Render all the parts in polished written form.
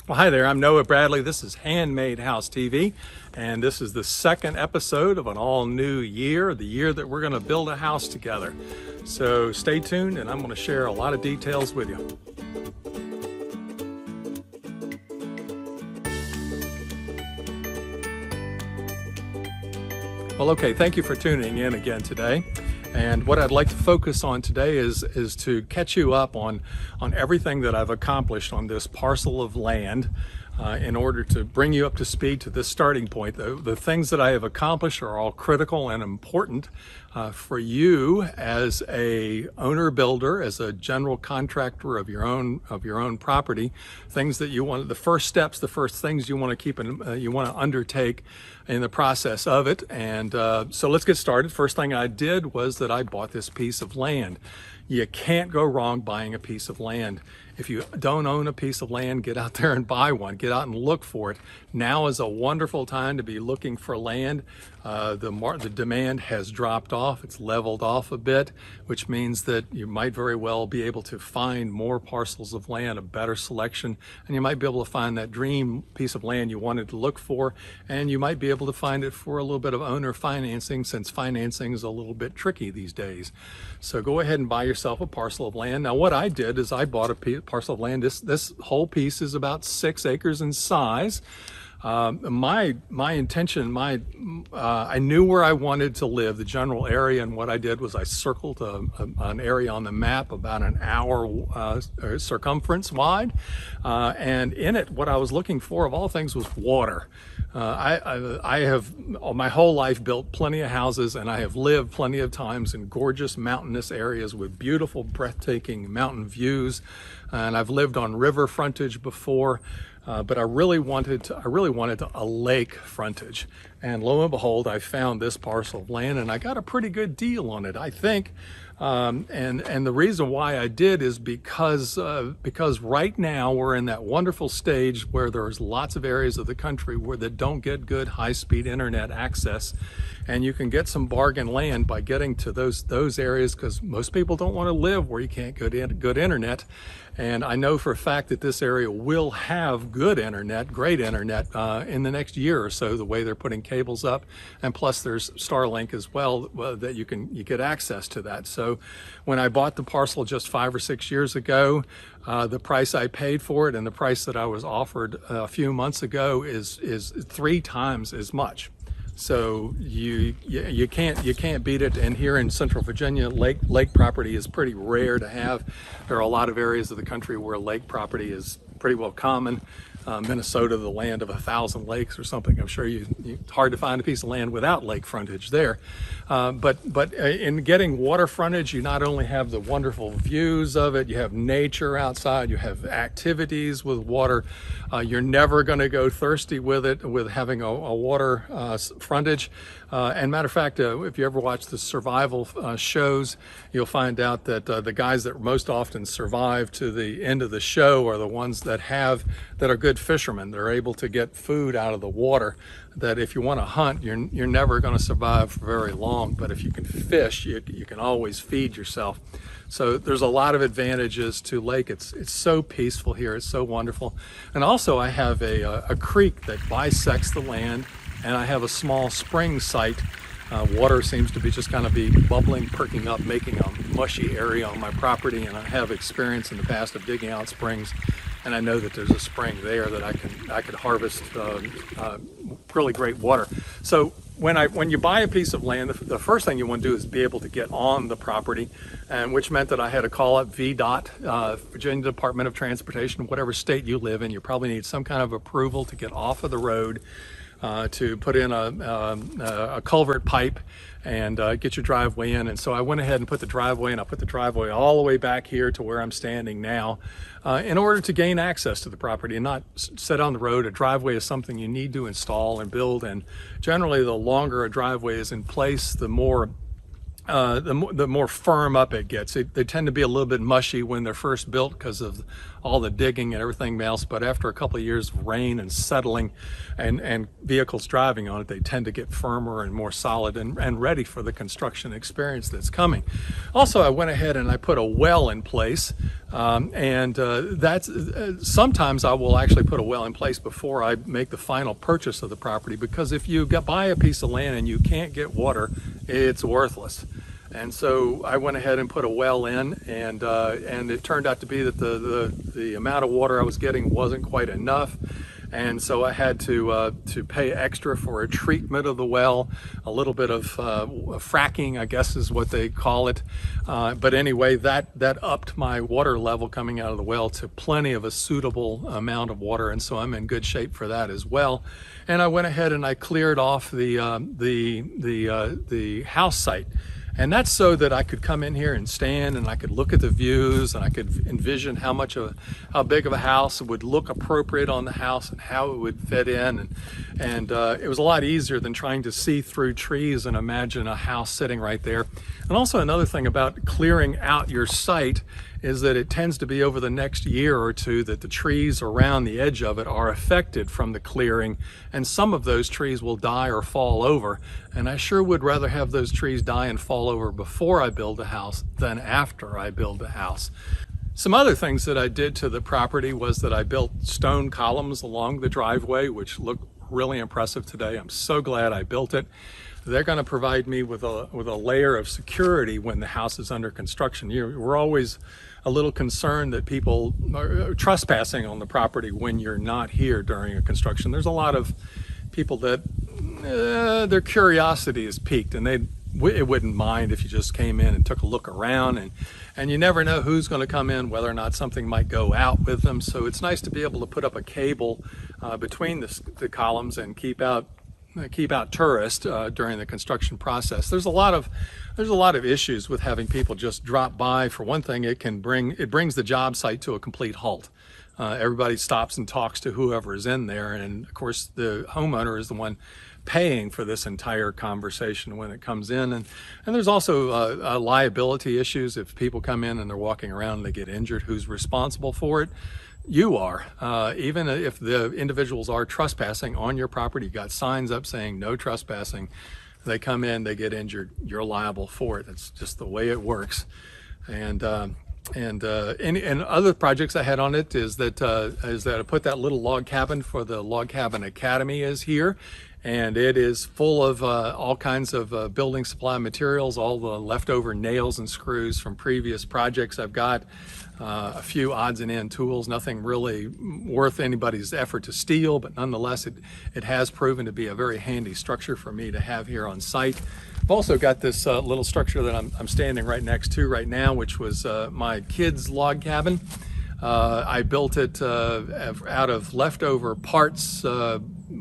Well, hi there, I'm Noah Bradley. This is Handmade House TV, and this is the second episode of an all new year, the year that we're going to build a house together. So stay tuned, and I'm going to share a lot of details with you. Well, okay, thank you for tuning in again today. And what I'd like to focus on today is to catch you up on everything that I've accomplished on this parcel of land in order to bring you up to speed to this starting point. The things that I have accomplished are all critical and important for you as a owner builder, as a general contractor of your own property. Things that you want, the first steps, the first things you want to keep in, you want to undertake in the process of it. And so let's get started. First thing I did was that I bought this piece of land. You can't go wrong buying a piece of land. If you don't own a piece of land, get out there and buy one. Get out and look for it. Now is a wonderful time to be looking for land. The demand has dropped off. It's leveled off a bit, which means that you might very well be able to find more parcels of land, a better selection, and you might be able to find that dream piece of land you wanted to look for, and you might be able to find it for a little bit of owner financing, since financing is a little bit tricky these days. So go ahead and buy yourself a parcel of land. Now, what I did is I bought a parcel of land. This whole piece is about 6 acres in size. My intention, I knew where I wanted to live, the general area, and what I did was I circled an area on the map about an hour circumference wide, and in it, what I was looking for, of all things, was water. I have my whole life built plenty of houses, and I have lived plenty of times in gorgeous mountainous areas with beautiful, breathtaking mountain views, and I've lived on river frontage before. But I really wanted a lake frontage, and lo and behold, I found this parcel of land, and I got a pretty good deal on it, I think. And the reason why I did is because right now we're in that wonderful stage where there's lots of areas of the country that don't get good high-speed internet access, and you can get some bargain land by getting to those areas, because most people don't want to live where you can't get good internet. And I know for a fact that this area will have good internet, great internet, in the next year or so, the way they're putting cables up. And plus there's Starlink as well, that you get access to that. So when I bought the parcel just 5 or 6 years ago, the price I paid for it and the price that I was offered a few months ago is 3 times as much. So you can't beat it. And here in Central Virginia, lake property is pretty rare to have. There are a lot of areas of the country where lake property is pretty well common. Minnesota, the land of 1,000 lakes or something. I'm sure it's hard to find a piece of land without lake frontage there. But in getting water frontage, you not only have the wonderful views of it, you have nature outside, you have activities with water. You're never going to go thirsty with it, with having a water frontage. And matter of fact, if you ever watch the survival shows, you'll find out that the guys that most often survive to the end of the show are the ones that are good fishermen. They're able to get food out of the water, that if you want to hunt, you're never going to survive for very long. But if you can fish, you can always feed yourself. So there's a lot of advantages to lake. It's so peaceful here. It's so wonderful. And also I have a creek that bisects the land, and I have a small spring site. Water seems to be just kind of be bubbling, perking up, making a mushy area on my property, and I have experience in the past of digging out springs, and I know that there's a spring there that I could harvest really great water. So when you buy a piece of land, the first thing you want to do is be able to get on the property, and which meant that I had to call up VDOT, Virginia Department of Transportation, whatever state you live in. You probably need some kind of approval to get off of the road, to put in a culvert pipe and get your driveway in. And so I went ahead and put the driveway, and I put the driveway all the way back here to where I'm standing now, in order to gain access to the property and not sit on the road. A driveway is something you need to install and build, and generally the longer a driveway is in place, the more the more firm up it gets. They tend to be a little bit mushy when they're first built because of all the digging and everything else, but after a couple of years of rain and settling and vehicles driving on it, they tend to get firmer and more solid and ready for the construction experience that's coming. Also, I went ahead and I put a well in place, that's sometimes I will actually put a well in place before I make the final purchase of the property, because if you buy a piece of land and you can't get water, it's worthless. And so I went ahead and put a well in, and it turned out to be that the amount of water I was getting wasn't quite enough, and so I had to pay extra for a treatment of the well, a little bit of fracking, I guess is what they call it. But anyway, that upped my water level coming out of the well to plenty of a suitable amount of water, and so I'm in good shape for that as well. And I went ahead and I cleared off the house site. And that's so that I could come in here and stand and I could look at the views and I could envision how big of a house would look appropriate on the house and how it would fit in. And it was a lot easier than trying to see through trees and imagine a house sitting right there. And also another thing about clearing out your site is that it tends to be over the next year or two that the trees around the edge of it are affected from the clearing, and some of those trees will die or fall over. And I sure would rather have those trees die and fall over before I build a house than after I build a house. Some other things that I did to the property was that I built stone columns along the driveway, which look really impressive today. I'm so glad I built it. They're going to provide me with a layer of security when the house is under construction. We're always a little concerned that people are trespassing on the property when you're not here during a construction. There's a lot of people that their curiosity is piqued, and it wouldn't mind if you just came in and took a look around, and you never know who's going to come in, whether or not something might go out with them. So it's nice to be able to put up a cable between the columns and keep out tourists during the construction process. There's a lot of issues with having people just drop by. For one thing, it brings the job site to a complete halt. Everybody stops and talks to whoever is in there, and of course the homeowner is the one paying for this entire conversation when it comes in. And there's also liability issues. If people come in and they're walking around and they get injured, who's responsible for it? You are. Even if the individuals are trespassing on your property, you've got signs up saying no trespassing, they come in, they get injured, you're liable for it. That's just the way it works. And other projects I had on it is that I put that little log cabin for the Log Cabin Academy is here, and it is full of all kinds of building supply materials, all the leftover nails and screws from previous projects I've got. A few odds and end tools, nothing really worth anybody's effort to steal, but nonetheless it has proven to be a very handy structure for me to have here on site. I've also got this little structure that I'm standing right next to right now, which was my kids' log cabin. I built it out of leftover parts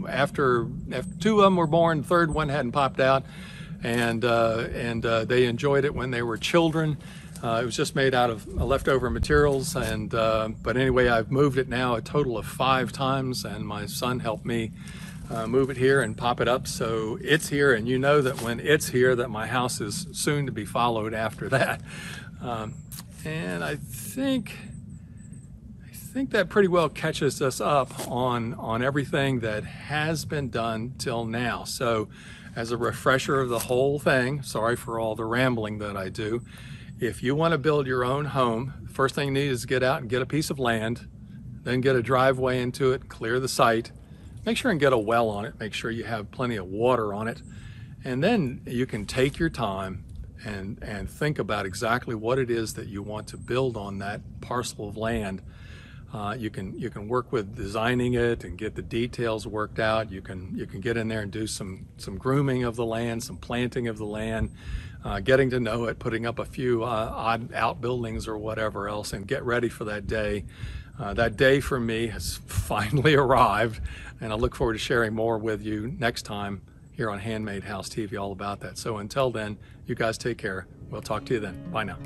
after two of them were born, the third one hadn't popped out, and they enjoyed it when they were children. It was just made out of leftover materials, but anyway, I've moved it now a total of 5 times, and my son helped me move it here and pop it up, so it's here, and you know that when it's here that my house is soon to be followed after that. And I think that pretty well catches us up on everything that has been done till now. So as a refresher of the whole thing, sorry for all the rambling that I do, if you want to build your own home, first thing you need is get out and get a piece of land, then get a driveway into it, clear the site, make sure and get a well on it, make sure you have plenty of water on it, and then you can take your time and think about exactly what it is that you want to build on that parcel of land. You can work with designing it and get the details worked out. You can get in there and do some grooming of the land, some planting of the land, getting to know it, putting up a few odd outbuildings or whatever else, and get ready for that day. That day for me has finally arrived, and I look forward to sharing more with you next time here on Handmade House TV all about that. So until then, you guys take care. We'll talk to you then. Bye now.